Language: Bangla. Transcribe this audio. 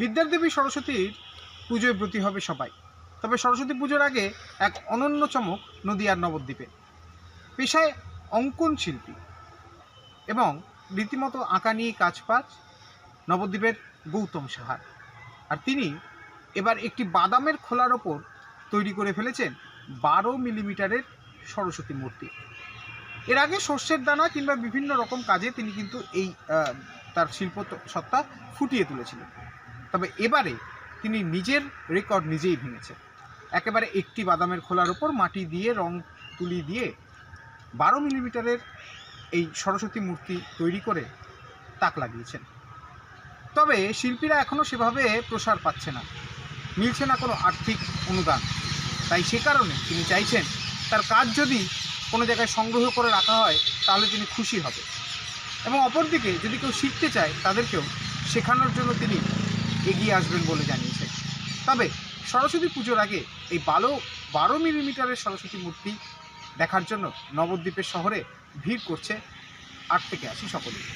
বিদ্যার দেবী সরস্বতীর পুজোয় ব্রতী হবে সবাই। তবে সরস্বতী পুজোর আগে এক অনন্য চমক নদিয়ার নবদ্বীপে। পেশায় অঙ্কন শিল্পী এবং রীতিমতো আঁকা নিয়ে কাজ পাজ নবদ্বীপের গৌতম সাহার। আর তিনি এবার একটি বাদামের খোলার ওপর তৈরি করে ফেলেছেন 12 মিলিমিটারের সরস্বতী মূর্তি। এর আগে সর্ষের দানা কিংবা বিভিন্ন রকম কাজে তিনি কিন্তু এই তার শিল্প সত্তা ফুটিয়ে তুলেছিলেন। তবে এবারে তিনি নিজের রেকর্ড নিজেই ভেঙেছেন। একেবারে একটি বাদামের খোলার ওপর মাটি দিয়ে রং তুলি দিয়ে 12 মিলিমিটারের এই সরস্বতী মূর্তি তৈরি করে তাক লাগিয়েছেন। তবে শিল্পীরা এখনও সেভাবে প্রসার পাচ্ছে না, মিলছে না কোনো আর্থিক অনুদান। তাই সে কারণে তিনি চাইছেন তার কাজ যদি কোনো জায়গায় সংগ্রহ করে রাখা হয় তাহলে তিনি খুশি হবে, এবং অপরদিকে যদি কেউ শিখতে চায় তাদেরকেও শেখানোর জন্য তিনি এগিয়ে আসবেন বলে জানিয়েছেন। তবে সরস্বতী পুজোর আগে এই 12 মিলিমিটারের সরস্বতী মূর্তি দেখার জন্য নবদ্বীপের শহরে ভিড় করছে 8 থেকে 80 সকলেই।